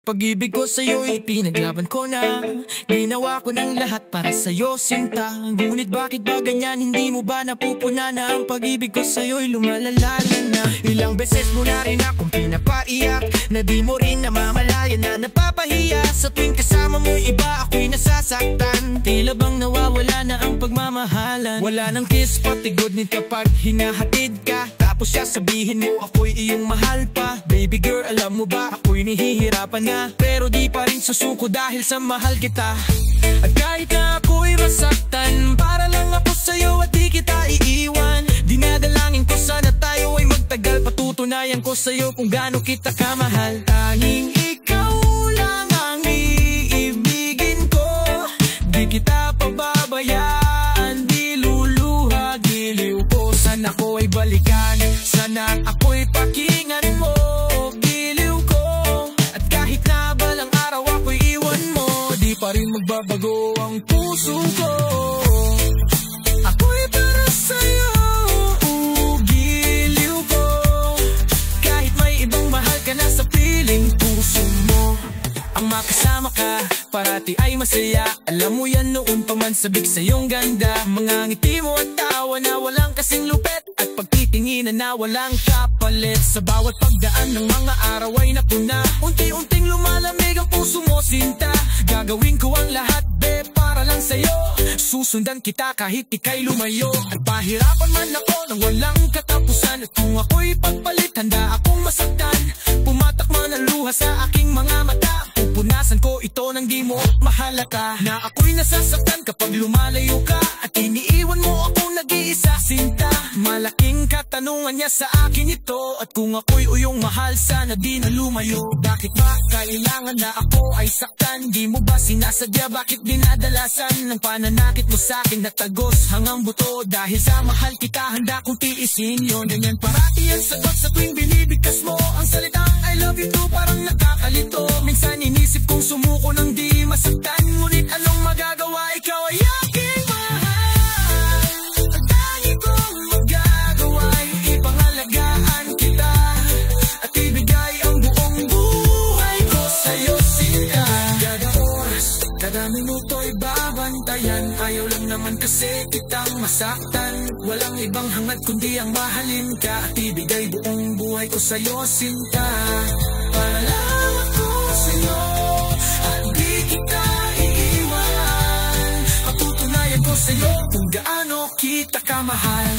Pag-ibig ko sa'yo'y pinaglaban ko na. Ginawa ko ng lahat para sa'yo, sinta. Ngunit bakit ba ganyan? Hindi mo ba napupuna na ang pag-ibig ko sa'yo'y lumalala na? Ilang beses mo na rin akong pinapaiyak, na di mo rin namamalayan na napapahiya. Sa tuwing kasama mo'y iba, ako'y nasasaktan. Tila bang nawawala na ang pagmamahalan. Wala nang kiss pati good need kapag hinahatid ka. Tapos sasabihin mo ako'y iyong mahal pa. Baby girl, alam mo ba ako'y nahihirapan na, pero di pa rin susuko dahil sa mahal kita. At kahit na ako'y masaktan, para lang ako sa'yo at di kita iiwan. Dinadalangin ko sana tayo ay magtagal. Patutunayan ko sa'yo kung gaano kita kamahal. Tanging ikaw lang ang iibigin ko. Di kita pababayaan, di luluha, giliw ko. Sana ko ay balikan, sana ako'y pakinggan mo. Pa rin magbabago ang puso ko. Ako'y para sa'yo, giliw ko. Kahit may ibang mahal ka na sa piling puso mo. Ang makasama ka, parati ay masaya. Alam mo yan noon pa man sabik sa iyong ganda. Mga ngiti mo at tawa na walang kasing lupet, at pagtitinginan na walang kapalit. Sa bawat pagdaan ng mga araw ay napuna. Unti-unting lumalamig ang puso mo, sinta. Gagawin ko ang lahat, be, para lang sa'yo. Susundan kita kahit ika'y lumayo. At pahirapan man ako nang walang katapusan. At kung ako'y pagpalit, handa akong masaktan. Pumatak man ang luha sa aking mga mata. Pupunasan ko ito nang di mo mahalata. Na ako'y nasasaktan kapag lumalayo ka, at iniiwan mo ako nag-iisa, sinta. Malaking katanungan niya sa akin ito. At kung ako'y uyong mahal, sana di na lumayo. Bakit ba kailangan na ako ay saktan? Di mo ba sinasadya? Bakit dinadalasan ng pananakit mo sa'kin na tagos hanggang buto? Dahil sa mahal kita, handa kong tiisin yun. Ganyan parati ang sagot sa tuwing binibigkas mo. Ang salitang I love you too parang nakakalito. Minsan inisip kong sumuko nang di masaktan. Ngunit anong magagawa, ikaw ay aking mahal. Ang tangi kong magagawa ay ipangalagaan kita, at ibigay ang buong buhay ko sa'yo, sinta. Kada oras, kada minuto'y babantayan. Ayaw lang naman kasi kitang masaktan. Walang ibang hangad kundi ang mahalin ka, at ibigay buong buhay ko sa'yo, sinta. Para lang ako sa'yo, at di kita iiwan. Patutunayan ko sa'yo kung gaano kita kamahal.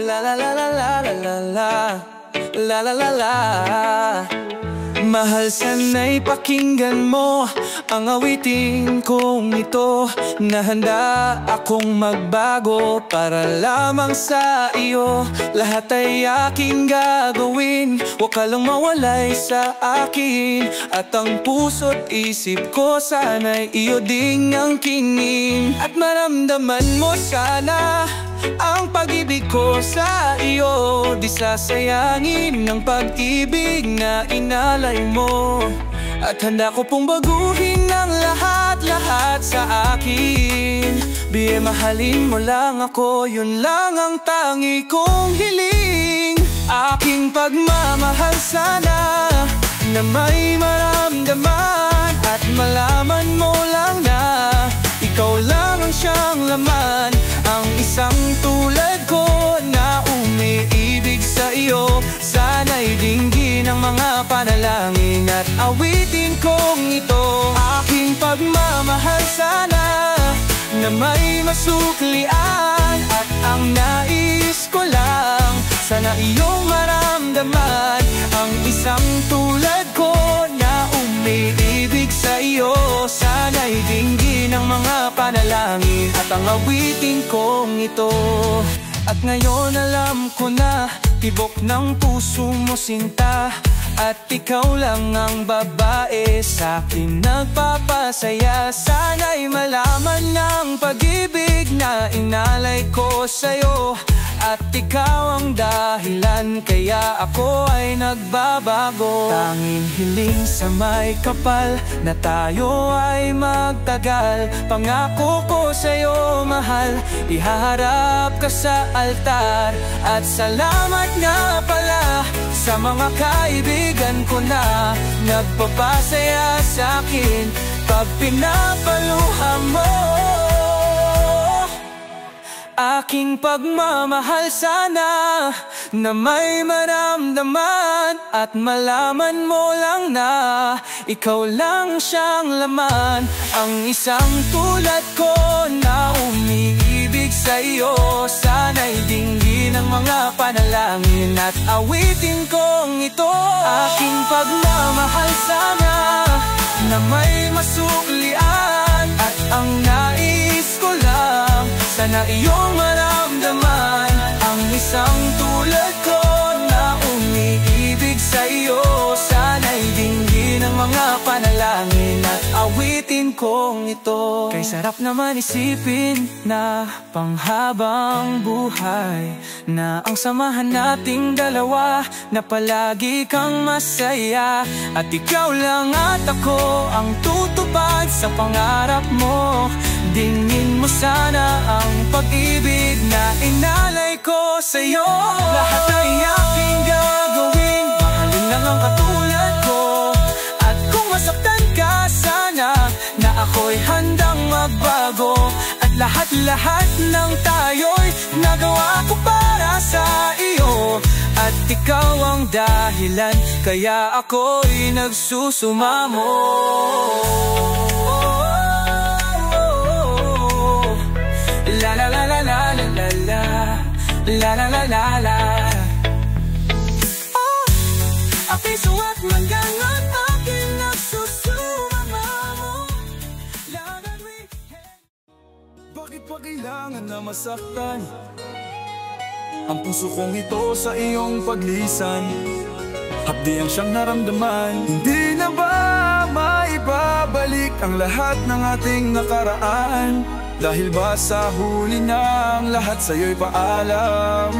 La la la la la la la la la la la. Mahal, sana'y pakinggan mo ang awitin kong ito, na handa akong magbago para lamang sa iyo. Lahat ay aking gagawin, huwag ka lang mawalay sa akin. At ang puso't isip ko sana'y iyo ding ang kinin. At maramdaman mo sana ang pag-ibig ko sa iyo. Di sasayangin ng pag-ibig na inalay mo. At handa ko pong baguhin ang lahat-lahat sa akin. Biye, mahalin mo lang ako, yun lang ang tangi kong hiling. Aking pagmamahal sana na may maramdaman, at malaman mo lang na ikaw lang ang siyang laman. Ang isang tulad ko na umiibig sa iyo, sana'y dinggin ang mga panalangin at awitin kong ito. Aking pagmamahal sana na may masuklian, at ang nais ko lang sana iyong maramdaman. Ang isang tulad ko na umiibig sa iyo, sana'y dinggin ang mga panalangin at ang awitin kong ito. At ngayon alam ko na tibok ng puso mo, sinta, at ikaw lang ang babae sa'kin nagpapasaya. Sana'y malaman ng pag-ibig na inalay ko sa'yo, At ikaw ang dahilan kaya ako ay nagbabago. Tanging hiling sa may kapal na tayo ay magtagal. Pangako ko sa'yo mahal, ihaharap ka sa altar. At salamat nga pala sa mga kaibigan ko na nagpapasaya sa'kin pag pinapaluha mo. Aking pagmamahal sana na may maramdaman at malaman mo lang na ikaw lang siyang laman. Ang isang tulad ko na umiibig sa'yo, sana'y dinggin ang mga panalangin at awitin kong ito. Aking pagmamahal sana na may masuklian at ang nais ko lang sana iyong maramdaman. Ang isang tulad ko na umiibig sa'yo, sana'y dinggin ang mga panalangin at awitin kong ito. Kay sarap naman isipin na panghabang buhay na ang samahan nating dalawa, na palagi kang masaya at ikaw lang at ako ang tutupad sa pangarap mo. Dingin mo sana ang pag-ibig na inalay ko sa'yo. Lahat ay aking gagawin, mahalin lang ang katulad ko. At kung masaktan ka sana, na ako'y handang magbago. At lahat-lahat ng tayo'y nagawa ko para sa iyo. At ikaw ang dahilan kaya ako'y nagsusumamo. La la la la la la la la, la la la la la. Oh, aking suwat manggangat, aking nagsusumamo. Bakit pa kailangan na masaktan ang puso kong ito sa iyong paglisan? Hapdi ang siyang naramdaman. Hindi na ba maibabalik ang lahat ng ating nakaraan? Dahil ba sa huli na ang lahat sa'yo'y paalam?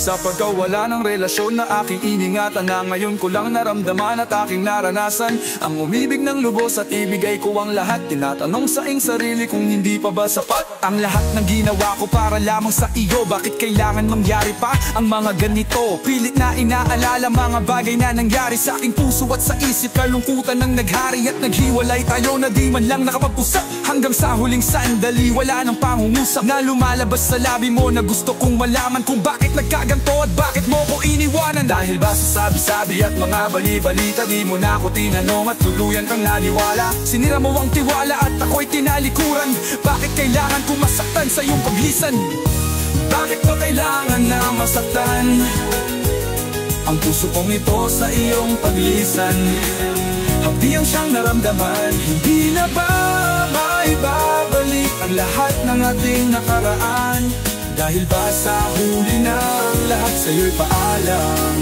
Sa pagkawala ng relasyon na aking iningatan, na ngayon ko lang naramdaman at aking naranasan ang umibig ng lubos at ibigay ko ang lahat. Tinatanong sa iyong sarili kung hindi pa ba sapat ang lahat ng ginawa ko para lamang sa iyo. Bakit kailangan mangyari pa ang mga ganito? Pilit na inaalala mga bagay na nangyari sa aking puso at sa isip. Kalungkutan ng naghari at naghiwalay tayo na di man lang nakapag-usap. Hanggang sa huling sandali wala nang pangungusap na lumalabas sa labi mo, na gusto kong malaman kung bakit nagkaganto at bakit mo ko iniwanan. Dahil ba sa sabi-sabi at mga bali-balita, di mo na ako tinanong at tuluyan kang naniwala. Sinira mo ang tiwala at ako'y tinalikuran. Bakit kailangan kong masaktan sa iyong paglisan? Bakit ba kailangan na masaktan ang puso kong ito sa iyong paglisan? Hapdi ang siyang naramdaman. Hindi na ba maibabalik ang lahat ng ating nakaraan? Dahil ba sa huli na ang lahat sa'yo'y paalam?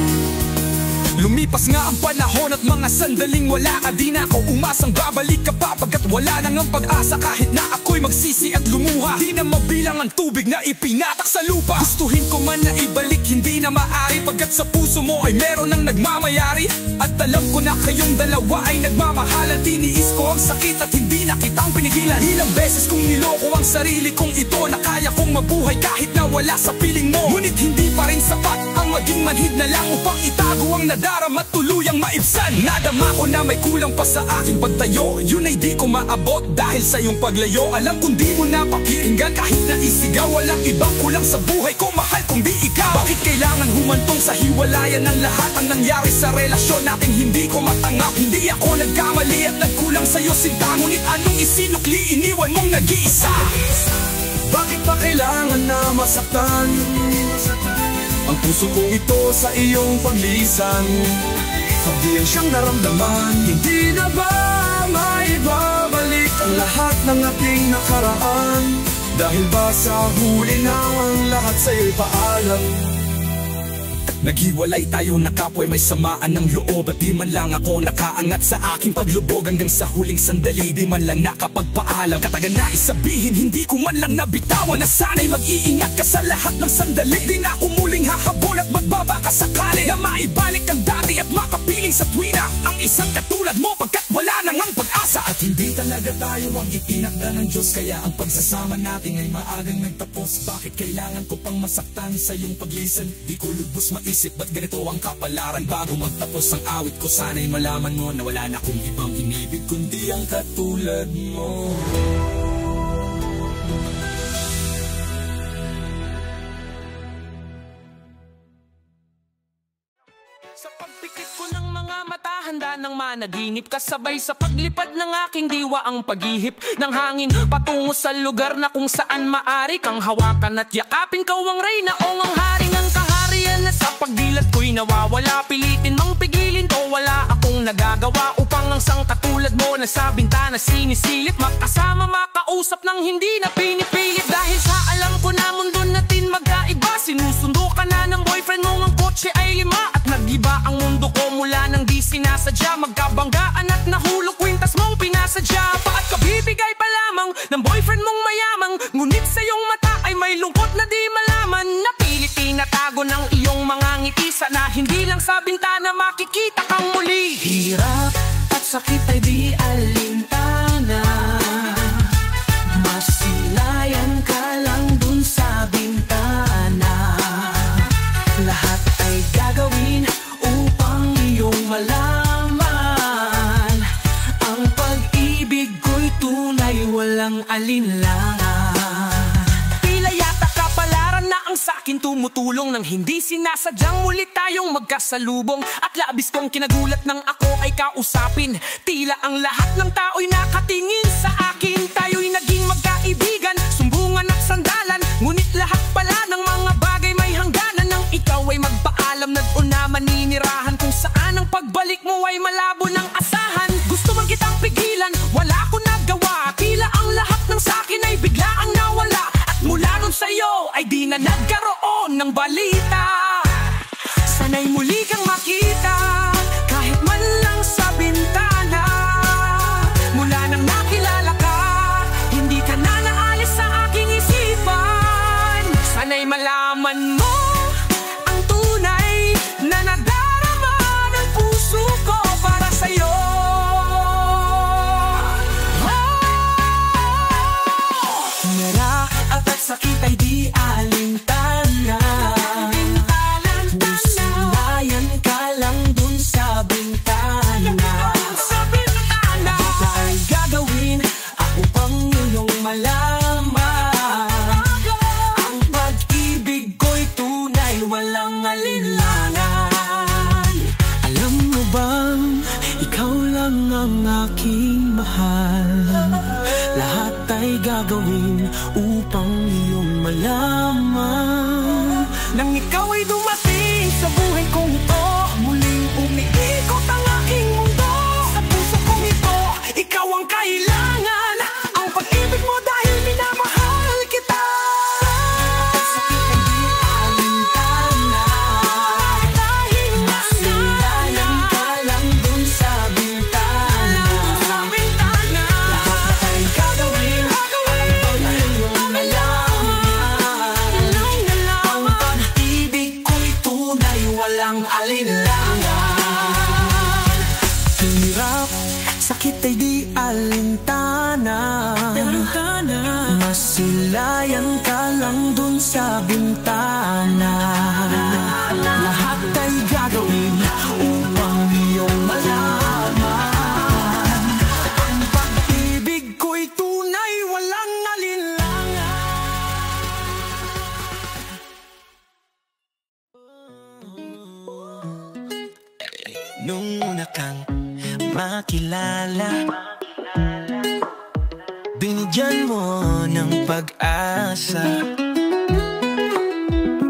Lumipas nga ang panahon at mga sandaling wala ka. Di na ako umasang babalik ka pa, pagkat wala nang ang pag-asa. Kahit na ako'y magsisi at lumuha, di na mabilang ang tubig na ipinatak sa lupa. Gustuhin ko man na ibalik, hindi na maaari, pagkat sa puso mo ay meron nang nagmamayari. At alam ko na kayong dalawa ay nagmamahalan. Tiniis ko ang sakit at hindi na kitang pinigilan. Ilang beses kong niloko ang sarili kong ito, na kaya kong mabuhay kahit na wala sa piling mo. Ngunit hindi pa rin sapat ang maging manhid na lang upang itago ang nadarama at tuluyang maibsan. Nadama ko na may kulang pa sa aking pagtayo, yun ay di ko maabot dahil sa iyong paglayo. Alam kong di mo na pakinggan kahit na isigaw. Walang ibang kulang sa buhay ko, mahal kong di ikaw. Bakit kailangan humantong sa hiwalayan ng lahat ang nangyari sa relasyon nating hindi ko matanggap? Hindi ako nagkamali at nagkulang sa'yo sinta, ngunit anong isinukli, iniwan mong nag-iisa? Bakit pa kailangan na masaktan ang puso kong ito sa iyong paglisan? Hapdi ang siyang naramdaman. Hindi na ba maibabalik ang lahat ng ating nakaraan? Dahil ba sa huli na ang lahat sa'yo'y paalam? Naghiwalay tayo na kapwa'y may samaan ng loob. At di man lang ako nakaangat sa aking paglubog. Hanggang sa huling sandali di man lang nakapagpaalam. Katagan na isabihin hindi ko man lang nabitawan na sana'y mag-iingat ka sa lahat ng sandali. Di na ako muling hahabol at magbabaka sakali na maibalik ang dati at makapiling sa tuwina ang isang katulad mo, pagkat wala nang ang pag-asa. At hindi talaga tayo ang itinakda ng Diyos, kaya ang pagsasama natin ay maagang nagtapos. Bakit kailangan ko pang masaktan sa iyong paglisan? Di ko lubos maisip ba't ganito ang kapalaran. Bago magtapos ang awit ko, sana'y malaman mo na wala na akong ibang inibig kundi ang katulad mo. Sa pagpikit ko ng mga mata, handa ng managinip. Kasabay sa paglipad ng aking diwa ang paghihip ng hangin patungo sa lugar na kung saan maari kang hawakan at yakapin. Kau ang reyna o ang haring ang kaharian na sa pagdilat ko'y nawawala. Pilitin mang pigilin to, wala akong nagagawa upang ang sang katulad mo na sa bintana sinisilip. Makasama makausap ng hindi na pinipilit. Dahil sa alam ko na mundo natin magkaiba, sinusundo ka na ng boyfriend mo, ang kotse ay 5 at nag-iba ang mundo ko mula nang di sinasadya. Magkabanggaan at nahulog kwintas mong pinasadya. Bakit ka bibigay pa lamang ng boyfriend mong mayamang, ngunit sa iyong mata ay may lungkot na di malaman. Napilit tinatago ng iyong mga ngiti, sana hindi lang sa bintana makikita kang muli. Hirap at sakit ay di alintana, masilayan ka lang dun sa bintana. Lahat ay gagawin upang iyong malaman ang pag-ibig ko'y tunay, walang alinlangan. Tila yata kapalaran na ang sakin tumutulong nang hindi sinasadyang muli tayong magkasalubong. At labis kong kinagulat nang ako ay kausapin. Tila ang lahat ng tao'y nakatingin sa akin. Tayo'y naging magkaibigan, sumbungan at sandalan. Ngunit lahat pala ng mga bagay may hangganan. Nang ikaw ay magpaalam, nag-una maninirahan kung saan ang pagbalik mo ay malabo ng asahan. Gusto man kitang pigilan, wala akong nagawa. Tila ang lahat ng sakin ay biglaang nawala. At mula nun sa'yo ay di na nagkaroon ng balita. Sana'y muli kang makita, kahit man lang sa bintana. Mula nang nakilala ka, hindi ka na naalis sa aking isipan. Sana'y malaman mo ang tunay na nadarama ng puso ko para sa'yo. Nara at sakit ay di alintana, busilayan ka lang dun sa bintana. Lahat ay gagawin ako pang iyong malaman ang pag-ibig ko'y tunay, walang alinlangan. Alam mo bang ikaw lang ang aking mahal? Lahat ay gagawin upang iyong malaman. Nang ikaw ay dumating sa buhay kong ito, muling umiikot ang aking mundo. Sa puso kong ito, ikaw ang kailangan, ang pag-ibig mo dahil minamahal kita. Sakit ay di alintana, dahil masilayan ka lang dun sa bintana. Lahat ay gagawin upang iyong malaman ang pag-ibig ko'y tunay, walang alinlangan. Hirap, sakit ay di alintana, masilayan ka lang dun sa bintana. Lahat ay gagawin upang iyong malaman ang pag-ibig ko'y tunay, walang alinlangan. Nung una kang makilala, binigyan mo ng pag-asa.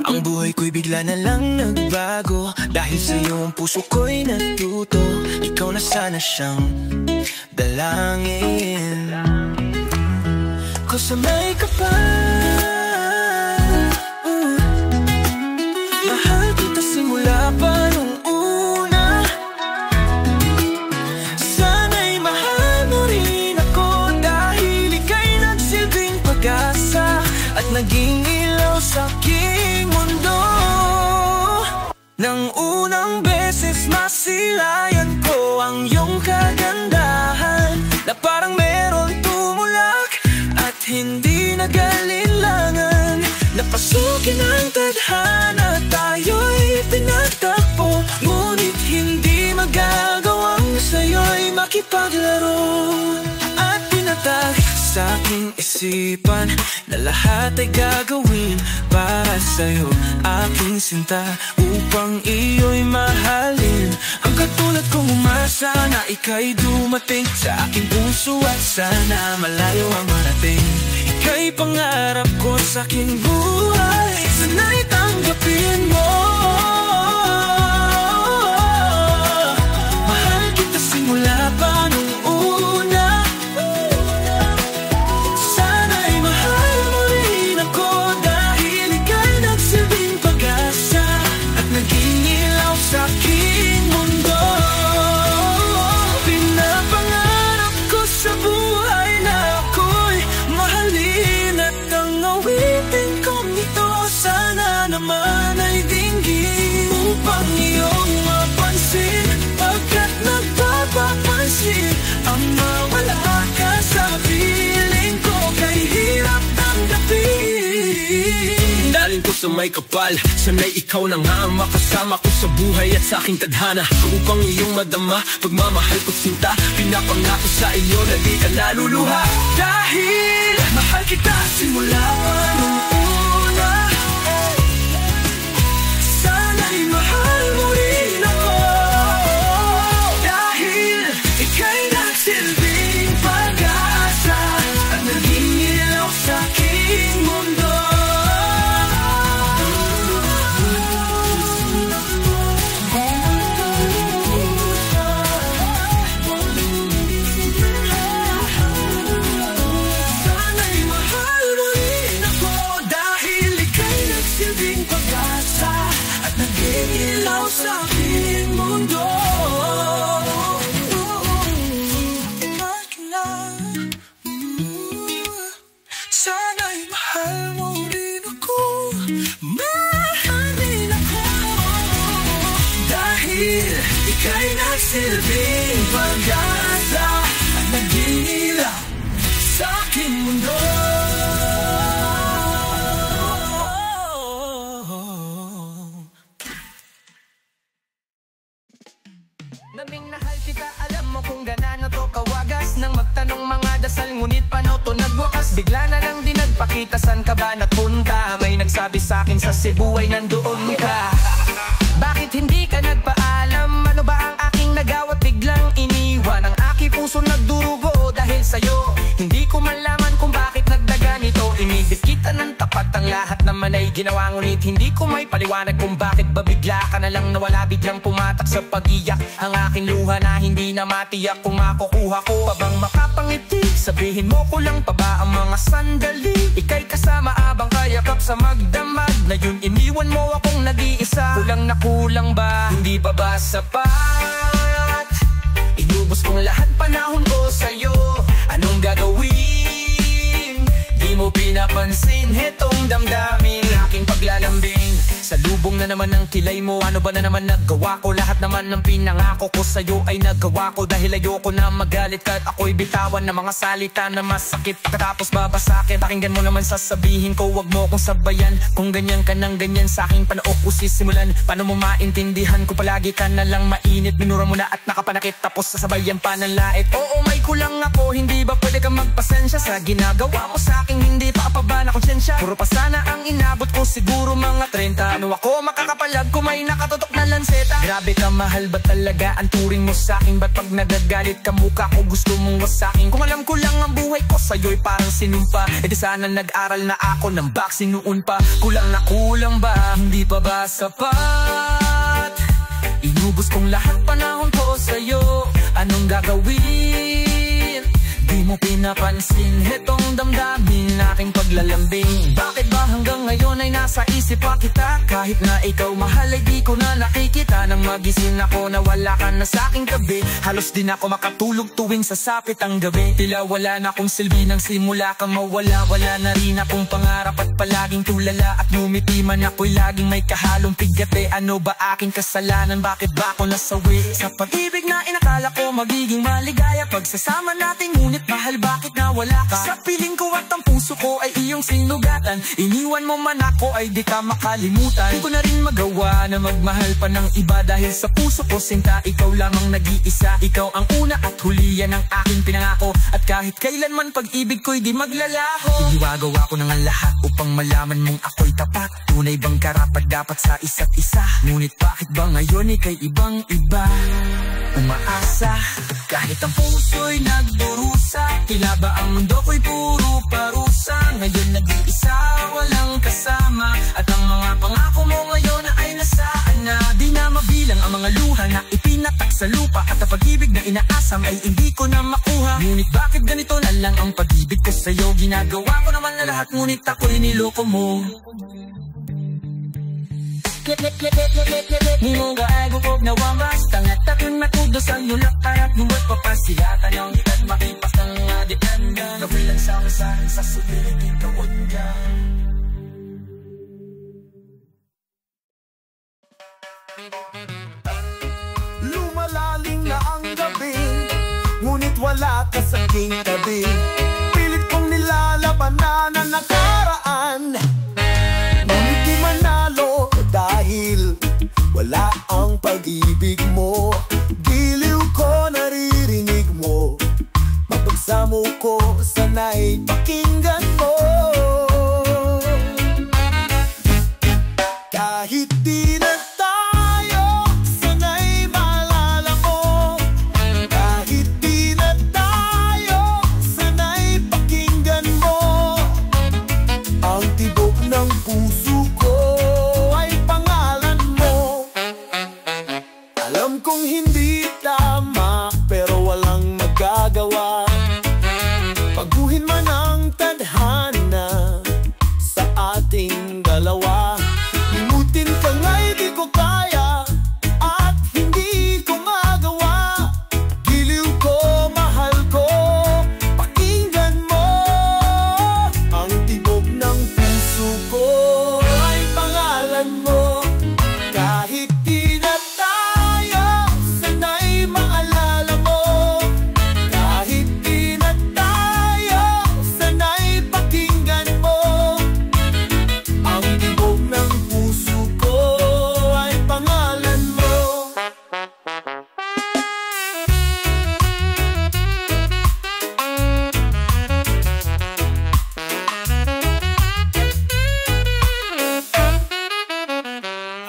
Ang buhay ko'y bigla na lang nagbago, dahil sa iyong puso ko'y natuto. Ikaw na sana siyang dalangin ko, sanay ka pa. Mahal kita simula Nang unang beses masilayan ko ang iyong kagandahan, na parang meron tumulak at hindi nagalinlangan. Napasukin ang tadhana, tayo'y pinagtakpo, ngunit hindi magagawang sa'yo'y makipaglaro. At pinatag sa aking isipan na lahat ay gagawin para sa'yo, aking sinta, upang iyo'y mahalin. Ang katulad kong umasa na ika'y dumating sa aking puso, at sana malayo ang marating. Ika'y pangarap ko sa aking buhay, sana'y tanggapin mo. Mahal kita simula pa nung una, sana'y mahal mo rin ako, dahil ika'y nagsilbing pag-asa at naging ilaw sa aking mundo. Pinapangarap ko sa buhay na ako'y mahalin, at ang awitin kong ito sana naman ay dinggin, upang iyong mapansin, pagkat nagpapapansin ang mawala ka sa piling ko, kay hirap tanggapin. Dalin ko sa may kapal, sana'y ikaw na nga ang makasama ko sa buhay at sa aking tadhana, upang iyong madama pagmamahal ko sinta. Pinapangako sa iyo na di ka naluluha, dahil mahal kita simula pa nung una. Sana'y mahal mo rin ako, dahil ika'y nagsilbing pag-asa at naging ilaw sa aking mundo. Sana'y mahal mo rin ako, dahil ika'y nagsilbing pag-asa at naging ilaw sa aking mundo. Sana'y mahal mo rin ako, mahal rin ako, Dahil ika'y nagsilbing pag-asa at naging ilaw sa aking mundo. Naming nahal kita, alam mo kung ganano to kawagas, nang magtanong mga dasal, ngunit paano to nagwakas? Bigla na lang di nagpakita, san ka ba napunta? May nagsabi sa'kin sa Cebu ay nandoon ka. Bakit hindi ka nagpaalam? Ano ba ang aking nagawa? Biglang iniwan ang aking puso, nagdurugo dahil sa'yo. Hindi ko malaman kung bakit nagdaga nito. Inibig kita ng tapat, ang lahat naman ay ginawa, ngunit hindi ko may paliwanag kung bakit ba bigla ka na lang nawala. Biglang pumatak sa pag-iyak ang aking luha na hindi na matiyak kung makukuha ko pa bang makapangiti. Sabihin mo ko lang pa ba ang mga sandali? Ika'y kasama abang kayakap sa magdamag, na yun iniwan mo akong nag-iisa. Kulang na kulang ba? Hindi pa ba sapat? Inubos kong lahat panahon ko sa'yo, anong gagawin? Di mo pinapansin hetong damdamin, aking paglalambing. Sa lubong na naman ng kilay mo, ano ba na naman naggawa ko? Lahat naman ng pinangako ko sa'yo ay nagawa ko, dahil ayoko na magalit ka at ako'y bitawan ng mga salita na masakit. Katapos babasakit, pakinggan mo naman sasabihin ko, wag mo kong sabayan. Kung ganyan ka ng ganyan sa'king panao ko sisimulan. Paano mo maintindihan ko palagi ka na lang mainit? Minura mo na at nakapanakit, tapos sasabayan pa ng lait. Oo, may kulang ako, hindi ba pwede kang magpasensya sa ginagawa mo sa'king hindi pa kapaba na konsensya? Puro pa sana ang inabot ko, siguro mga 30. Ano ako makakapalag kung may nakatutok na lanseta? Grabe ka, mahal ba talaga ang turing mo sa'kin? Ba't pag nagagalit ka mukha ko gusto mong wasakin? Kung alam ko lang ang buhay ko sa'yo'y parang sinumpa, edi sana nag-aral na ako ng boxing noon pa. Kulang na kulang ba? Hindi pa ba sapat? Inubos kong lahat panahon ko sa'yo, anong gagawin? Di mo pinapansin hetong damdamin aking paglalambing. Bakit ba hanggang ngayon ay nasa isip pa kita? Kahit na ikaw mahal ay di ko na nakikita. Nang magising ako na wala ka na sa aking tabi, halos di na ako makatulog tuwing sasapit ang gabi. Tila wala na akong silbi nang simula kang mawala. Wala na rin akong pangarap at palaging tulala. At ngumiti man ako'y laging may kahalong pigate. Ano ba aking kasalanan? Bakit ba ako nasawi sa pag-ibig na inakala ko magiging maligaya? Pagsasama natin ngunit mahal bakit nawala ka? Sa piling ko at ang puso ko ay iyong sinugatan. Iniwan mo man ako ay di ka makalimutan. Di ko na rin magawa na magmahal pa ng iba. Dahil sa puso ko sinta, ikaw lamang nag-iisa. Ikaw ang una at huli, yan ang aking pinangako. At kahit kailanman pag-ibig ko'y di maglalaho. Iniwagawa ko ng lahat upang malaman mong ako'y tapat. Tunay bang karapat dapat sa isa't isa? Ngunit bakit ba ngayon ika'y ibang iba? Umaasa kahit ang puso'y nagdurusa. Tila ba ang mundo ko'y puro parusa? Ngayon nag-iisa, walang kasama. At ang mga pangako mo ngayon ay nasaan na? Di na mabilang ang mga luha na ipinatak sa lupa. At ang pag-ibig na inaasam ay hindi ko na makuha. Ngunit bakit ganito na lang ang pag-ibig ko sa'yo? Ginagawa ko naman na lahat ngunit ako'y niloko mo. Ngimong gaagukog na wamas tangat takong nakudo sa nulak harap numot papasilatan yung ikat makipas ng mga dikanda. Nabilang sa kasahan sa sulilit ikawod ka. Lumalalim na ang gabi, ngunit wala ka sa aking tabi. Pilit kong nilalabanan ang nakaraan, ngunit di manalo dahil wala ang pag-ibig mo. Giliw ko naririnig mo, mapagsamo ko sana'y pakinggan mo. Kahit di na tayo, sana'y maalala mo. Kahit di na tayo, sana'y pakinggan mo. Ang tibok ng puso ko ay pangalan mo. Alam kong hindi tama, pero walang magagawa. Baguhin man ang tadhana sa ating dalawa. Limutin ka nga'y di ko kaya at hindi ko magawa. Giliw ko, mahal ko, pakinggan mo. Ang tibok ng puso ko ay pangalan mo. Kahit di na tayo, sana'y maalala mo. Kahit di na tayo, sana'y pakinggan mo. Ang tibok ng puso ko ay pangalan mo.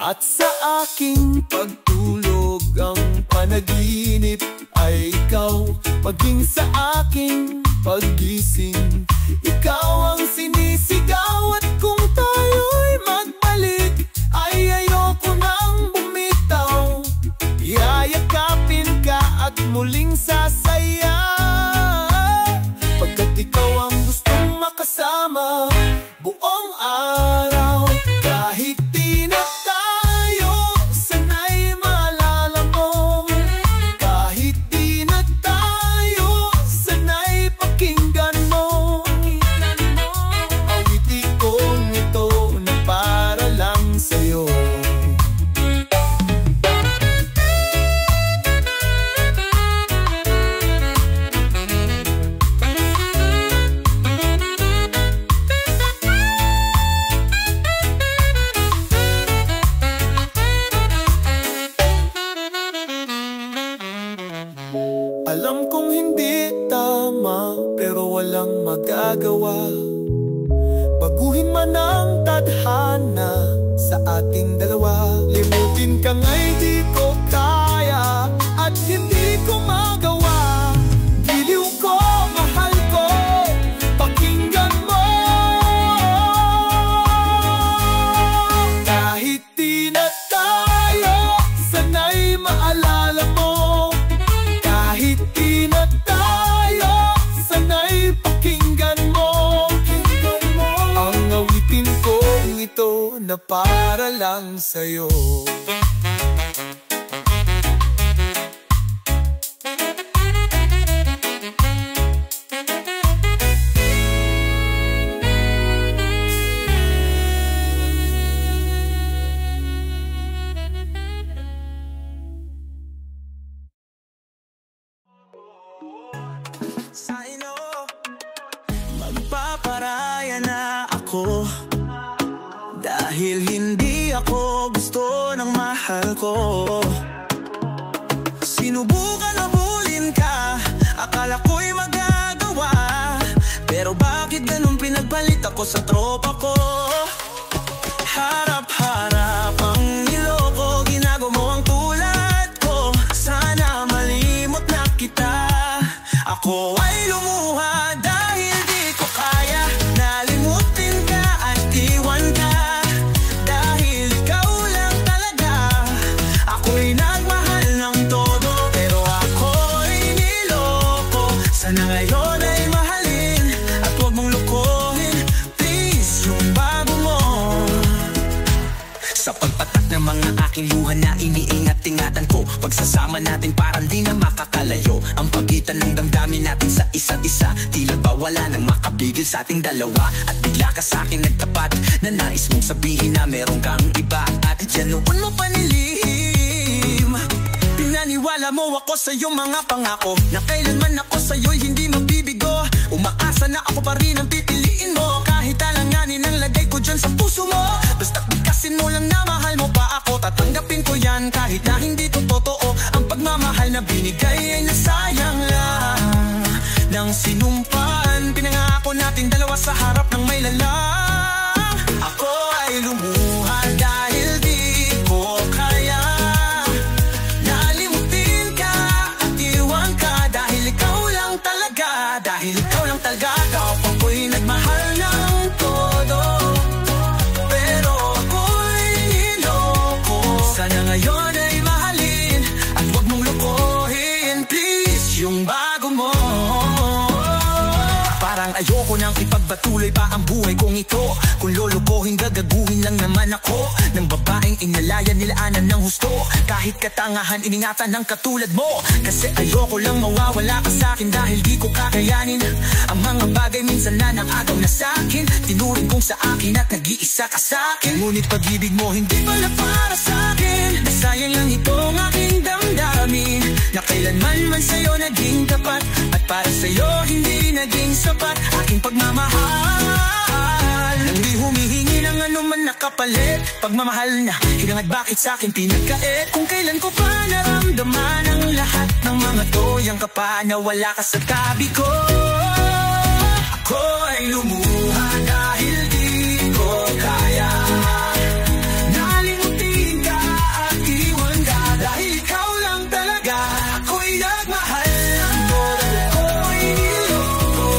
At sa aking pagtulog ang panaginip ay ikaw. Maging sa aking paggising, ikaw ang sinisigaw. At kung tayo'y magbalik, ay ayoko nang bumitaw. Yayakapin ka at muling sasaya, pagkat ikaw ang gustong makasama buong araw. Kahit di na tayo, sana'y maalala mo. Kahit di na tayo, sana'y pakinggan mo. Ang ngiti kong ito na para lang sa'yo. Alam kong hindi tama, pero walang magagawa. Baguhin man ang tadhana sa ating dalawa. Limutin ka nga'y di ko kaya at hindi ko magawa. Giliw ko, mahal ko, pakinggan mo. Kahit di na tayo, sana'y maalala mo. Kahit di na tayo, sana'y na para lang sa'yo. Magpaparaya na ako dahil hindi ako gusto ng mahal ko. Sinubukan habulin ka, akala ko'y magagawa, pero bakit ganun pinagpalit ako sa tropa ko? Harap-harap ang niloko, ginago mo ang tulad ko. Sana malimot na kita. Ako ay lumuha dahil di ko kaya nalimutin ka at iwan ka. Dahil ikaw lang talaga ako'y nagmahal ng todo, pero ako'y niloko. Sana ngayon ay mahalin at huwag mong lukuhin, please, yung bago mo. Sa pagpatak ng mga aking luha na iniingat-ingatan ko, pagsasama natin parang di na makakalayo. Ang pagitan ng damdamin natin sa isa't isa, tila ba wala nang makabigil sa ating dalawa. At bigla ka sa'kin nagtapat na nais mong sabihin na meron kang iba, at yan noon mo panilihim. Pinaniwala mo ako sa iyong mga pangako, na kailanman ako sa'yo'y hindi mabibigo. Umaasa na ako pa rin ang pipiliin mo, kahit alanganin ang lagay ko dyan sa puso mo. Basta't bigkasin mo lang na mahal mo pa ako, tatanggapin ko yan kahit na hindi to totoo. Ang pagmamahal na binigay ay nasayang lang nang sinumpaan. Pinangako natin dalawa sa harap ng may lalang. Ako ay lumuha dahil di ko kaya nalimutin ka at iwan ka. Dahil ikaw lang talaga, dahil ikaw lang talaga. Kapag ko'y nagmahal ng todo, pero ako'y niloko. Sana ngayon ay mahalin at huwag mong lukuhin, please, yung bago mo. Parang ayoko nang ipagpatuloy pa ang buhay kong ito. Kung lolokohin, gagaguhin lang naman ako ng babaeng inalaya nilaanan ng husto. Kahit katangahan, iningatan ng katulad mo. Kasi ayoko lang mawawala ka sa'kin, dahil di ko kakayanin ang mga bagay minsan na nakagaw na sa'kin. Tinuring kong sa akin at nag-iisa ka sa'kin. Ngunit pag-ibig mo hindi pala para sa'kin. Sayang lang itong aking damdamin, na kailanman man sa'yo naging tapat, at para sa'yo hindi naging sapat aking pagmamahal. Nang di humihingi ng anuman na kapalit, pagmamahal na hanggang at bakit sa'kin pinagkait. Kung kailan ko pa naramdaman ang lahat ng mga toyang ka pa na wala ka sa tabi ko. Ako ay lumuha dahil di ko kaya nalimutin ka at iwan ka. Dahil ikaw lang talaga ako'y nagmahal ng todo, ako'y niloko.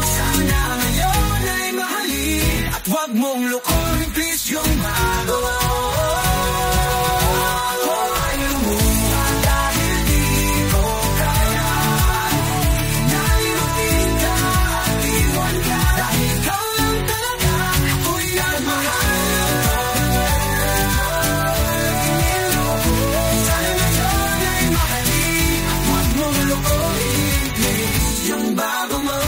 Sana ngayon ay mahalin at huwag mong lukuhin, please, yung bago. Ako ay lumuha dahil di ko kaya nalimutin ka at iwan ka. Dahil ikaw lang talaga ako'y nagmahal ng todo, sana ngayon ay mahalin at huwag mong lukuhin, please, yung bago mo.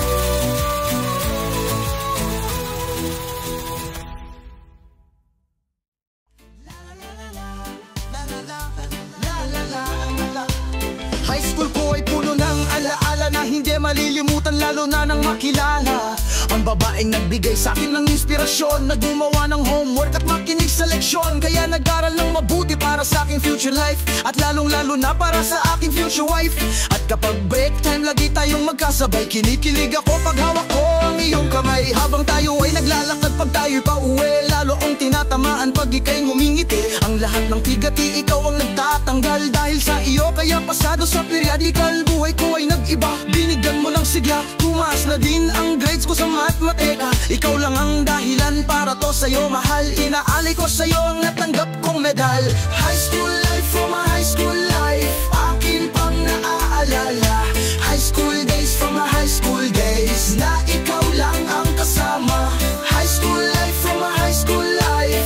High school ko ay puno ng alaala na hindi malilimutan, lalo na nang makilala ang babaeng nagbigay sa akin ng inspirasyon, na gumawa ng homework at makinig sa leksyon. Kaya nag-aral ng mabuti para sa aking future life, at lalong-lalo na para sa aking future wife. At kapag break time, lagi tayong magkasabay. Kinikilig ako pag hawak ko ang iyong kamay, habang tayo ay naglalakad pag tayo'y pauwi. Lalo ang tinatamaan pag ika'y ngumingiti. Ang lahat ng tigati, ikaw ang nagtatanggal. Dahil sa iyo, kaya pasado sa periodical, buhay ko ay nag-iba. Binigyan mo ng sigla, tumaas na din ang grades ko sa matematika. Ikaw lang ang dahilan para to sa'yo, mahal. Inaalay ko sa'yo ang natanggap kong medal. High school life from a high school life, akin pang naaalala. High school days from a high school days, na ikaw lang ang kasama. High school life from a high school life,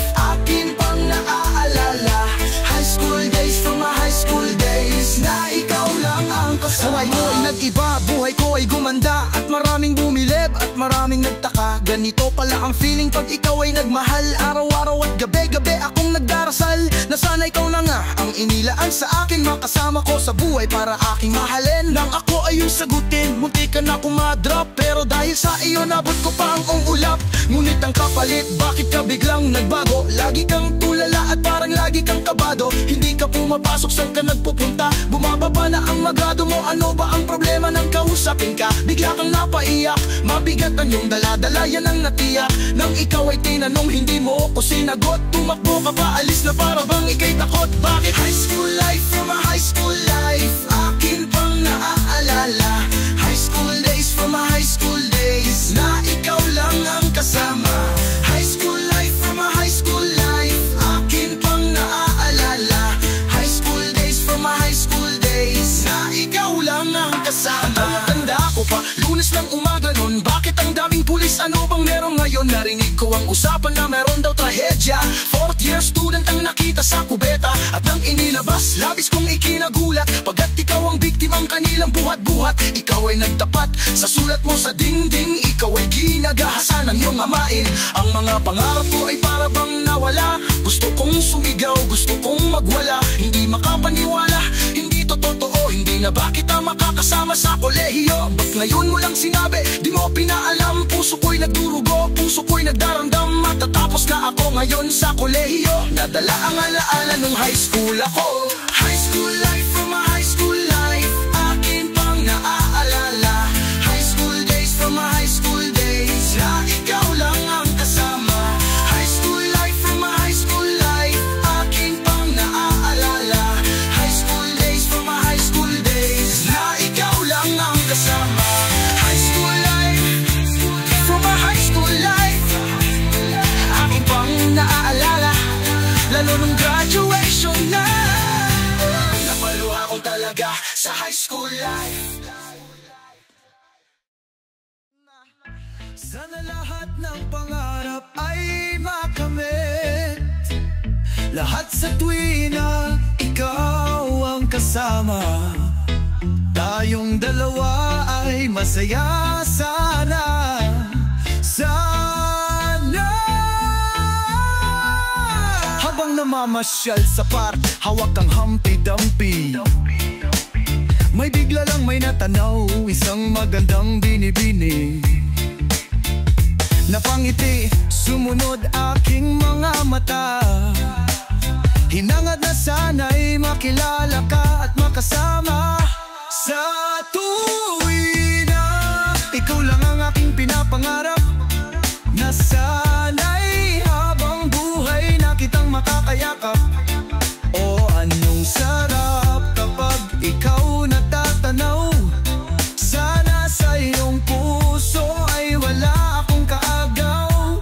Saway mo ay nag-iba, buhay ko ay gumanda, at maraming bumilib at maraming nagtaka. Ganito pala ang feeling pag ikaw ay nagmahal. Araw-araw at gabi-gabi akong nagdarasal na sana ikaw na nga ang inilaan sa akin, makasama ko sa buhay para aking mahalin. Nang ako ay yung sagutin, munti ka na kumadrop, pero dahil sa iyo nabot ko pa ang ulap. Ngunit ang kapalit, bakit ka biglang nagbago? Lagi kang tulala at parang lagi kang kabado. Hindi ka pumapasok, saan ka nagpupunta? Bumababa na ang magado mo, ano ba ang problema nang kausapin ka? Bigla kang napaiyak, mabigat ang iyong daladala, yan ang natiyak. Nang ikaw ay tinanong, hindi mo ako sinagot. Tumakbo ka pa, alis na para bang ika'y takot. Bakit? High school life, from a high school life, akin pang naaalala. High school days, from a high school days, na ikaw lang ang kasama. High school life, from a high school life, akin pang naaalala. High school days, from a high school days, na ikaw lang ang kasama. Tanda ko pa, Lunes ng umaga nun, bakit ang daming pulis? Ano bang meron ngayon? Narinig ko ang usapan na meron daw trahedya. Fourth year student ang nakita sa kubeta, at nang inilabas, labis kong ikinagulat. Pagkat ikaw ang biktimang kanilang buhat-buhat, ikaw ay nagtapat sa sulat mo sa dingding. Ikaw ay ginagahasan ng iyong amain. Ang mga pangarap ko ay para bang nawala. Gusto kong sumigaw, gusto kong magwala. Hindi makapaniwala, hindi to totoo. Hindi na ba kita makakasama sa kolehiyo? Ba't ngayon mo lang sinabi, di mo pinaalam? Puso ko'y nagdurugo, puso ko'y nagdaramdam. Matatapos na ako ngayon sa kolehiyo. Nadala ang alaala nung high school ako. High school life, from a high school life, akin pang naaalala. High school days, from a high school days, na ikaw lang ang kasama. High school life, from a high school life, akin pang naaalala. High school days, from a high school days, na ikaw lang ang kasama. High school life, from a high school life, akin pang naaalala. Lalo nung graduation na, napaluha ko talaga sa high school life. Sana lahat ng pangarap ay makamit, lahat sa tuwina ikaw ang kasama. Tayong dalawa ay masaya sana. Sana. Habang namamasyal sa park, hawak ang Humpty-Dumpty, may bigla lang may natanaw, isang magandang binibini. Napangiti, sumunod aking mga mata. Hinangad na sana'y makilala ka at makasama. Sa tuwina, ikaw lang ang aking pinapangarap, na sana'y habang buhay na kitang makakayakap. O anong sarap kapag ikaw natatanaw. Sana sa iyong puso ay wala akong kaagaw.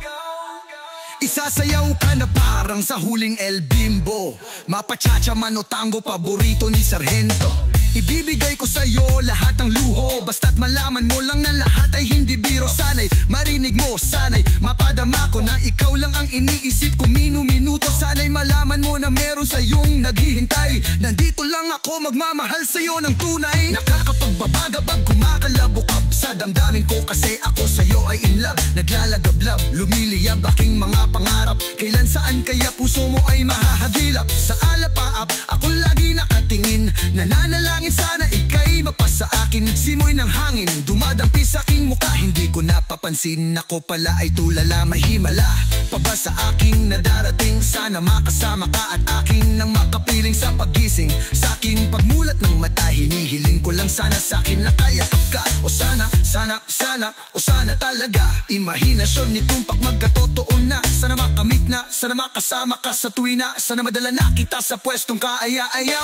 Isasayaw ka na parang sa huling El Bimbo, mapachacha man o tango, paborito ni Sargento. Ibibigay ko sa'yo lahat ng luho, basta't malaman mo lang na lahat ay hindi biro. Sana'y marinig mo, sana'y mapadama ko na ikaw lang ang iniisip ko minu-minuto. Sana'y malaman mo na meron sa'yong naghihintay. Nandito lang ako magmamahal sa'yo ng tunay. Nakakapagbabagabag, kumakalabukap sa damdamin ko, kasi ako sa'yo ay in love. Naglalagablab, lumiliyab aking mga pangarap. Kailan saan kaya puso mo ay mahahagilap? Sa alapaap, ako lagi nakatingin, nananalangin sana ika'y mapasa akin. Simoy ng hangin, dumadampi sa aking mukha. Hindi ko napapansin, ako pala ay tulala, may himala pa ba sa aking nadarating? Sana makasama ka at akin nang makapiling sa pagising. Sa aking pagmulat ng mata, hinihiling ko lang sana sa akin nakayakap ka. O sana, sana, sana, o sana talaga. Imahinasyon ni tumpak magkatotoo na. Sana makamit na, sana makasama ka sa tuwina. Sana madala na kita sa pwestong kaaya-aya.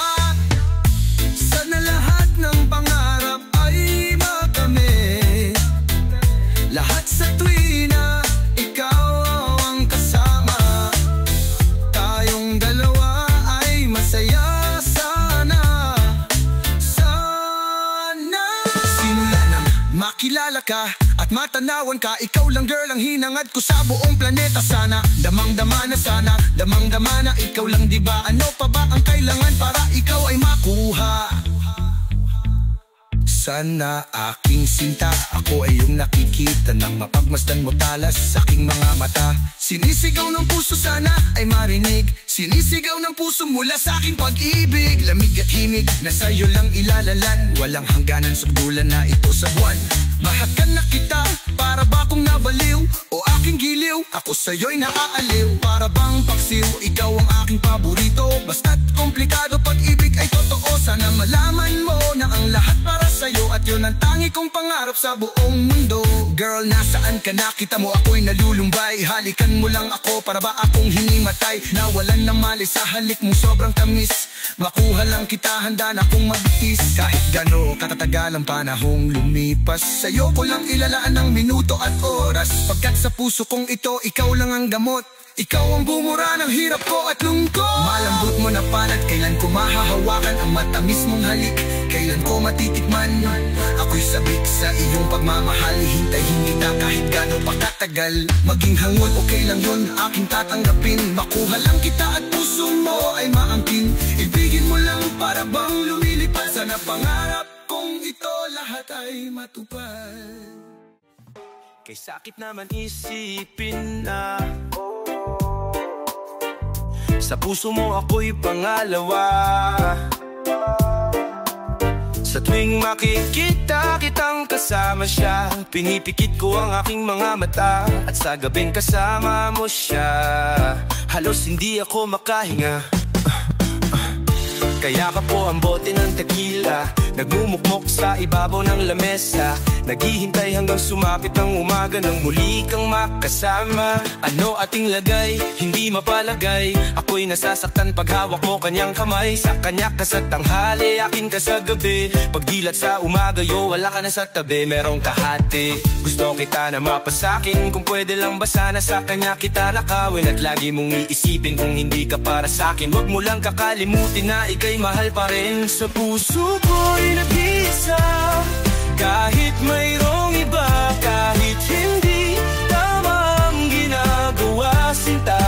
Sana lahat ng pangarap ay makamit, lahat sa tuwina ikaw ang kasama. Tayong dalawa ay masaya sana. Sana. Simula nang makilala ka at matanawan ka, ikaw lang girl ang hinangad ko sa buong planeta. Sana damang-dama na, sana damang-dama na ikaw lang, diba? Ano pa ba ang kailangan para ikaw ay makuha? sana aking sinta. Ako ay iyong nakikita nang mapagmasdan mo talas sa aking mga mata. Sinisigaw ng puso sana ay marinig, sinisigaw ng puso mula sa aking pag-ibig. Lamig at himig na sa'yo lang ilalalan, walang hangganan sa bulan na ito sa buwan. Mahakan na kita, para ba kung nabaliw o aking giliw? Ako sa'yo'y naaaliw, para bang paksiw. Ikaw ang aking paborito, basta't komplikado pag-ibig ay totoo. Sana malaman mo na ang lahat para sa'yo, at yun ang tangi kong pangarap sa buong mundo. Girl, nasaan ka na? Kita mo ako'y nalulumbay. Halikan mo lang ako, para ba akong hinimatay? Nawalan na mali sa halik mo, sobrang tamis. Makuha lang kita, handa na akong magtis. Kahit gano katatagal ang panahong lumipas, sa'yo ko lang ilalaan ng minuto at oras. Pagkat sa puso kong ito, ikaw lang ang gamot. Ikaw ang bumura ng hirap ko at lungkot. Malambot mo na palad, kailan ko mahahawakan ang matamis mong halik? Kailan ko matitikman? Ako'y sabik sa iyong pagmamahal. Hintayin kita kahit gaano pa katagal. Maging hangon, okay lang yun, aking tatanggapin. Makuha lang kita at puso mo ay maangkin. Ibigin mo lang para bang lumilipad. Sana pangarap kong ito lahat ay matupad. Kay sakit naman isipin na sa puso mo ako'y pangalawa. Sa tuwing makikita kitang kasama siya, pinipikit ko ang aking mga mata. At sa gabing kasama mo siya, halos hindi ako makahinga. Kaya ka po ang bote ng tequila, nagmumukmok sa ibabaw ng lamesa. Naghihintay hanggang sumapit ang umaga nang muli kang makasama. Ano ating lagay, hindi mapalagay. Ako'y nasasaktan pag hawak mo kanyang kamay. Sa kanya ka sa tanghali, akin ka sa gabi. Pagdilat sa umaga, yo, wala ka na sa tabi. Merong kahati, gusto kita na mapasakin. Kung pwede lang ba sana sa kanya kita nakawin. At lagi mong iisipin kung hindi ka para sakin. Huwag mo lang kakalimutin na ika'y mahal pa rin. Sa puso ko'y nag-iisa, kahit mayroong iba, kahit hindi tama ang ginagawa, sinta.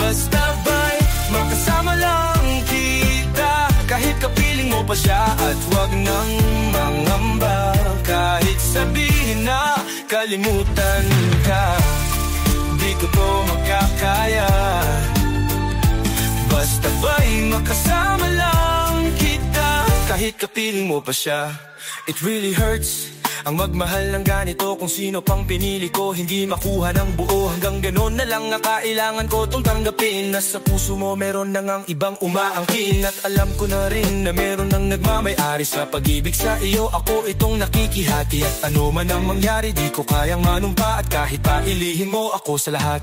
Basta ba'y makasama lang kita, kahit kapiling mo pa siya. At huwag nang mangamba, kahit sabihin na kalimutan ka. Di ko to makakaya, basta ba'y makasama lang kita, kahit kapiling mo pa siya. It really hurts ang magmahal ng ganito. Kung sino pang pinili ko, hindi makuha ng buo. Hanggang ganon na lang ang kailangan ko tong tanggapin. Nasa puso mo meron na ngang ibang umaangkin. At alam ko na rin na meron nang nagmamay-ari sa pag-ibig sa iyo. Ako itong nakikihati, at ano man ang mangyari, di ko kayang manumpa. At kahit pa ilihin mo ako sa lahat,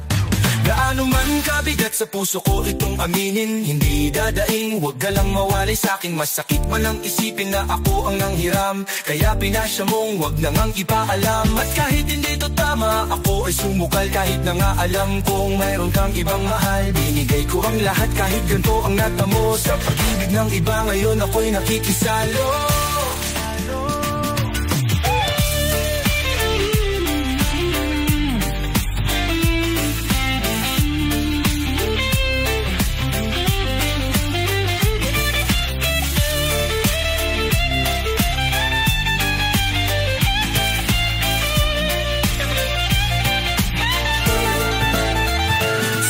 gaano man kabigat sa puso ko itong aminin, hindi dadaing. Huwag ka lang mawalay sa'kin, masakit man ang isipin na ako ang nanghiram. Kaya pinasya mong huwag na ngang ipaalam. At kahit hindi to tama, ako ay sumukal. Kahit na nga alam kong mayroon kang ibang mahal, binigay ko ang lahat kahit ganito ang natamo. Sa pag-ibig ng iba ngayon ako'y nakikisalo.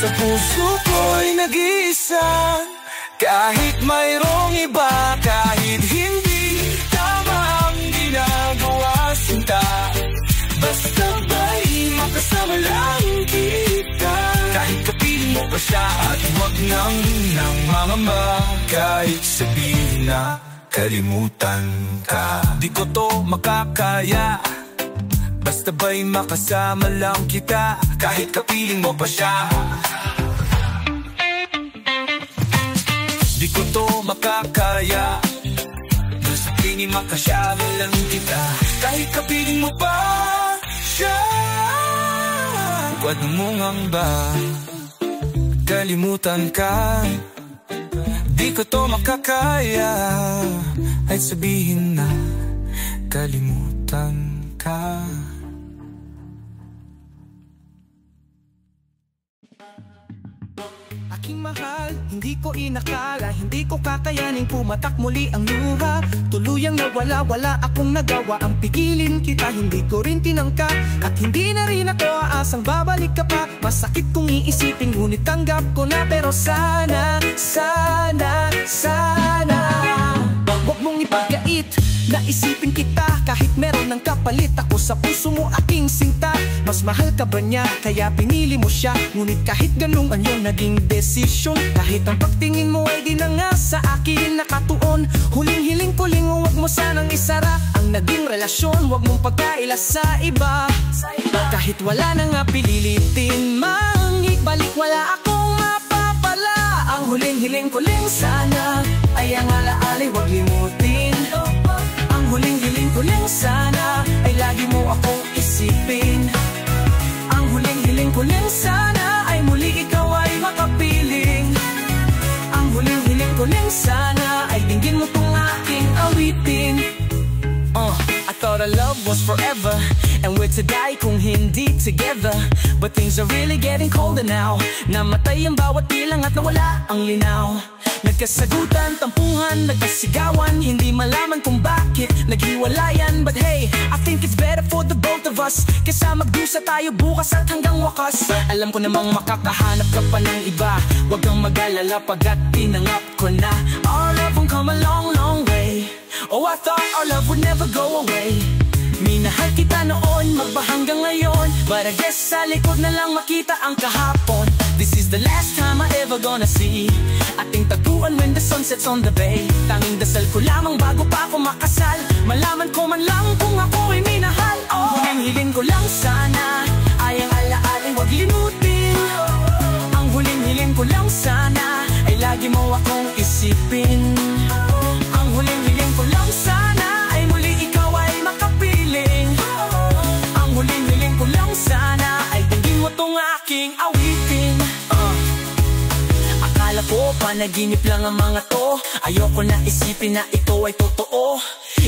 Sa puso ko'y nag-iisa, kahit mayroong iba, kahit hindi tama ang ginagawa, sinta. Basta ba'y makasama lang kita, kahit kapiling mo pa siya. At huwag nang mangamba, kahit sabihin na kalimutan ka. Di ko to makakaya, basta ba'y makasama lang kita, kahit kapiling mo pa siya. Di ko to makakaya, basta pingin makasama lang kita, kahit kapiling mo pa siya. Huwag mong amba, kalimutan ka. Di ko to makakaya, kahit sabihin na kalimutan ka. Aking mahal, Hindi ko inakala, hindi ko kakayaning pumatak muli ang luha. Tuluyang nawala, wala akong nagawa ang pigilin kita. Hindi ko rin tinangka at hindi na rin ako aasang babalik ka pa. Masakit kung iisipin, ngunit tanggap ko na. Pero sana, sana, sana wag mong ipagkait na isipin kita kahit meron ng kapalit. Ako sa puso mo aking sinta. Mas mahal ka ba niya kaya pinili mo siya? Ngunit kahit ganun ang iyong naging desisyon, kahit ang pagtingin mo ay di na nga sa akin nakatuon. Huling hiling ko ling huwag mo sanang isara ang naging relasyon. Huwag mong pagkaila sa iba. Kahit wala na nga pililitin mang ibalik, wala akong mapapala. Ang huling hiling ko ling sana ay ang alaalay huwag limutin. Ang huling hiling ko lang sana ay lagi mo akong isipin. Ang huling hiling ko lang sana ay muli ikaw ay makapiling. Ang huling hiling ko lang sana ay dinggin mo tong aking awitin. I thought our love was forever and we're to die kung hindi together. But things are really getting colder now. Namatay ang bawat bilang at nawala ang linaw. Nagkasagutan, tampuhan, nagkasigawan, hindi malaman kung bakit naghiwalayan. But hey, I think it's better for the both of us kesa magdusa tayo bukas at hanggang wakas. Alam ko namang makakahanap ka pa ng iba. Huwag kang mag-alala pagkat tinanggap ko na. Our love won't come a long, long way. Oh, I thought our love would never go away. Minahal kita noon, magba hanggang ngayon. But I guess sa likod na lang makita ang kahapon. This is the last time I ever gonna see ating taguan when the sun sets on the bay. Tanging dasal ko lamang bago pa ako makasal, malaman ko man lang kung ako ay minahal. Huling hiling ko lang sana ay ang alaalay huwag limutin. Ang huling hiling ko lang sana ay lagi mo akong isipin. Ang huling hiling ko lang sana ay muli ikaw ay makapiling. Ang huling hiling ko lang sana ay dinggin mo tong aking awitin. Akala ko panaginip lang ang mga to. Ayoko na isipin na ito ay totoo.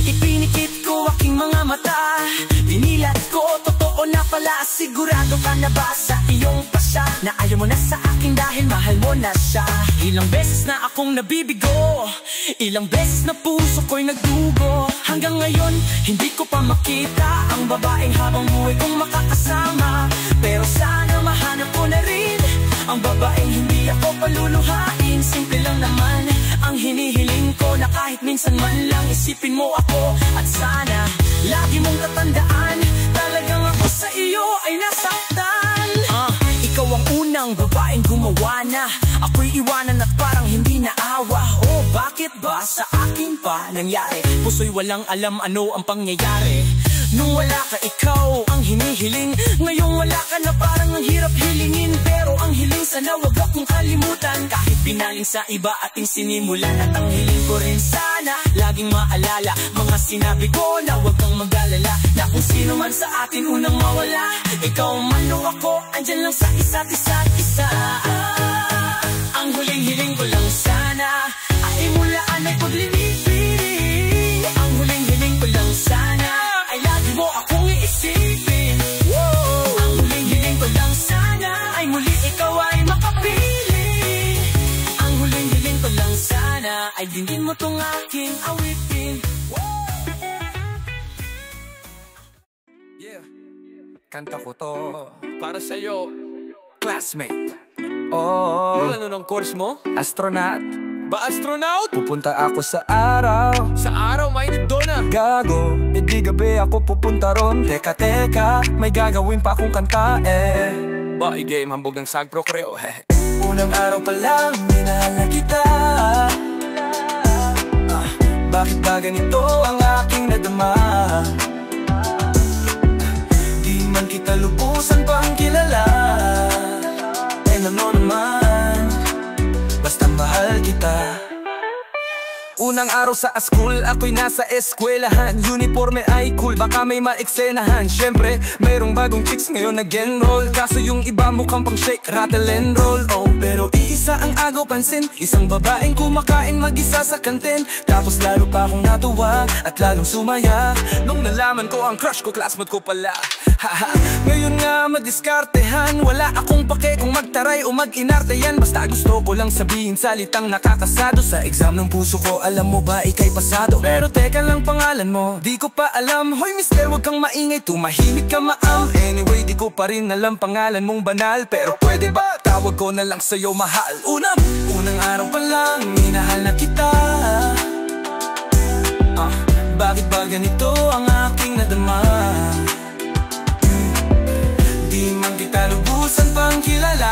Ipinikit ko aking mga mata, dinilat ko, totoo na pala. Sigurado ka na ba sa iyong pasya na ayaw mo na sa akin dahil mahal mo na siya? Ilang beses na akong nabibigo, ilang beses na puso ko'y nagdugo. Hanggang ngayon, hindi ko pa makita ang babaeng habang buhay kong makakasama. Pero sana mahanap ko na rin ang babaeng hindi ako paluluhain. Simple lang naman ang hinihiling ko, na kahit minsan man lang isipin mo ako. At sana lagi mong tatandaan, talagang ako sa iyo ay nasaktan. Ikaw ang unang babaeng gumawa na ako'y iwanan at parang hindi naawa. Oh, bakit ba sa akin pa nangyari? Puso'y walang alam ano ang pangyayari. Nung wala ka, ikaw ang hinihiling. Ngayong wala ka na, parang ang hirap hilingin. Pero ang hiling sana wag akong kalimutan. Kahit pinaling sa iba ating sinimulan. At ang hiling ko rin sana laging maalala mga sinabi ko, na wag kang mag-alala, na kung sino man sa atin unang mawala, ikaw man o ako, andyan lang sa isa't isa. Ang huling hiling ko lang sana ay mulaan ay paglilipin. Ang huling hiling ko lang sana ay lagi mo akong iisipin. Ang huling hiling ko lang sana ay muli ikaw ay makapili. Ang huling hiling ko lang sana ay dinggin mo tong aking awitin. Yeah, kanta ko to para sa'yo, classmate. Ano ng course mo? Astronaut. Ba astronaut? Pupunta ako sa araw. Sa araw, mainit doon ah. Gago, di gabi ako pupunta ron. Teka, may gagawin pa akong kanta Ba, i-game hambog ng sagpro kreo Unang araw pa lang, minahal na kita. Bakit ba ganito ang aking nadama? Di man kita lubusan pang kilala. Ano naman, basta mahal kita. Unang araw sa school, ako'y nasa eskwelahan. Uniforme ay cool, baka may maeksenahan. Siyempre, mayroong bagong chicks ngayon nag-enroll. Kaso yung iba mukhang pang shake, rattle and roll. Oh, pero iisa ang agaw pansin, isang babaeng kumakain mag-isa sa kantin. Tapos lalo pa akong natuwa at lalong sumaya nung nalaman ko ang crush ko, classmate ko pala. Ngayon nga madiskartehan, wala akong pake kung magtaray o mag-inarte yan. Basta gusto ko lang sabihin salitang nakakasado. Sa exam ng puso ko, alam mo ba ika'y pasado? Pero teka lang, pangalan mo, di ko pa alam. Hoy mister, wag kang maingay, tumahimik ka maam. Anyway, di ko pa rin alam pangalan mong banal. Pero pwede ba, tawag ko na lang sa'yo mahal. Unang araw pa lang, minahal na kita. Bakit ba ganito ang aking nadama? Di man kita lubusan pang kilala.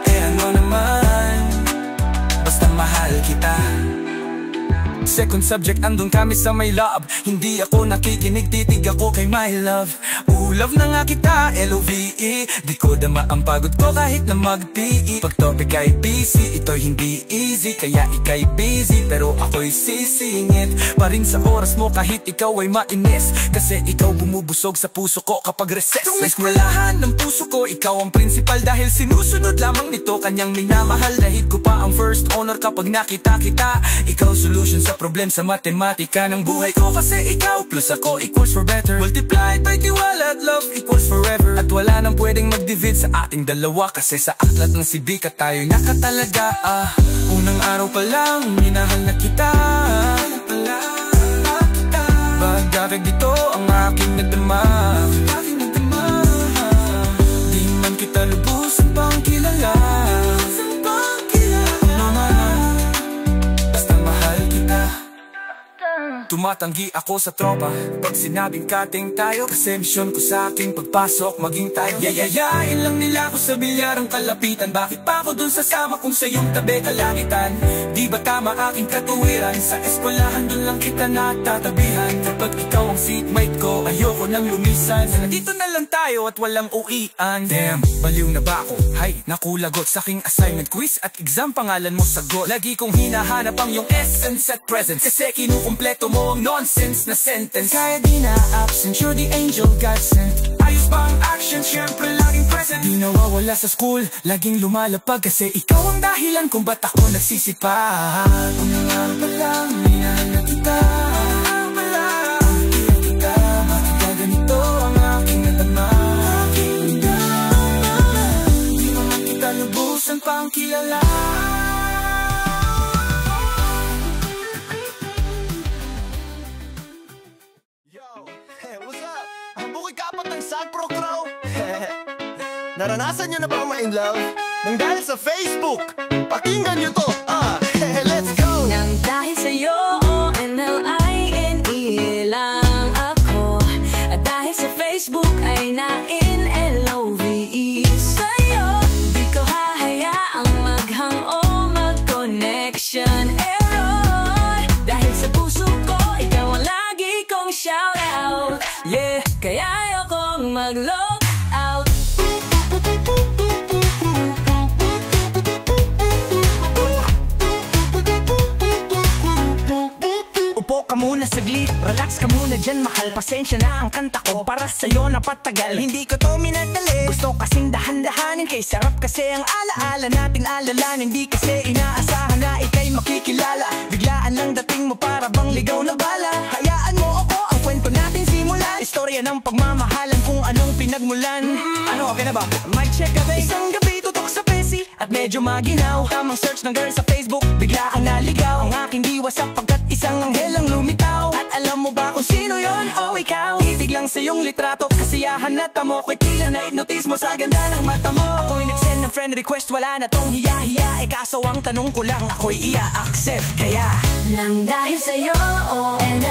Ano naman, basta mahal kita. Second subject, andun kami sa my love. Hindi ako nakikinig, titig ako kay my love. Love na nga kita, L-O-V-E. Di ko dama ang pagod ko kahit na mag-PE. Pag topic ay busy, ito'y hindi easy. Kaya ika'y busy, pero ako'y sisingit pa rin sa oras mo kahit ikaw ay mainis. Kasi ikaw bumubusog sa puso ko kapag recess. Sa eskwelahan ng puso ko, ikaw ang principal. Dahil sinusunod lamang nito kanyang minamahal. Dahil ko pa ang first honor kapag nakita kita. Ikaw solution sa problem sa matematika ng buhay ko. Kasi ikaw plus ako equals for better. Multiplied by tiwala at love equals forever. At wala nang pwedeng mag-divide sa ating dalawa. Kasi sa aklat ng sibika tayo'y nakatalaga. Unang araw pa lang, minahal na kita. Bagay dito ang aking nadama. Di man kita lubusan pang kilala. Tumatanggi ako sa tropa pag sinabing kating tayo. Kasi misyon ko sa aking pagpasok maging tayo. Yayayain lang nila ako sa bilyarang kalapitan. Bakit pa ako dun sasama kung sa iyong tabi kalangitan? Di ba tama aking katuwiran? Sa eskwelahan dun lang kita natatabihan. Kapag ikaw ang seatmate ko, ayoko nang lumisan. Dito na lang tayo at walang uwian. Damn, baliw na ba ako? Hay, nakulagot sa aking assignment, quiz at exam. Pangalan mo sagot. Lagi kong hinahanap ang iyong essence at presence. Kasi kinukumpleto mo ang nonsense na sentence. Kaya di na absent, you're the angel God sent. Ayos pa ang action, syempre laging present. Di nawawala sa school, laging lumalapag. Kasi ikaw ang dahilan kung ba't ako nagsisipag. Unang araw pa lang, minahal na kita. Pagkira kita, bakit ganito ang aking nadama? Di naman kita lubusan pang kilala. Naranasan nyo na bang ma-inlove? Nang dahil sa Facebook, pakinggan nyo to. Let's go! Nang dahil sa'yo, O-N-L-I-N-E lang ako. At dahil sa Facebook ay na-in-L-O-V-E sa'yo. Di ko hahayaang maghang o mag-connection error. Dahil sa puso ko, ikaw ang lagi kong shoutout. Yeah, kaya ayokong mag-log out. Upo ka muna saglit, relax ka muna dyan mahal. Pasensya na ang kanta ko, para sa'yo napatagal. Hindi ko to minadali, gusto kasing dahan-dahanin. Kay sarap kasi ang alaala nating alalanin. Hindi kasi inaasahan na ika'y makikilala. Biglaan lang dating mo para bang ligaw na bala. Hayaan mo ako, ang kwento natin simulan. Istorya ng pagmamahalan kung anong pinagmulan. Ano, okay na ba? Mic check ka ba? Isang gabi tutok sa pesi at medyo maginaw. Tamang search ng girl sa Facebook, bigla kang naligaw. Ang aking diwa sapagkat isang anghel ang lumitaw. At alam mo ba kung sino yon? O ikaw? Ibig lang sa iyong litrato, kasiyahan na tamo. Ko'y tila na notice mo sa ganda ng mata mo. Ako'y nag-send ng friend request, wala na tong hiya-hiya. Kaso ang tanong ko lang, ako'y iya-accept kaya. Nang dahil sa'yo, O-N-L-I-N-E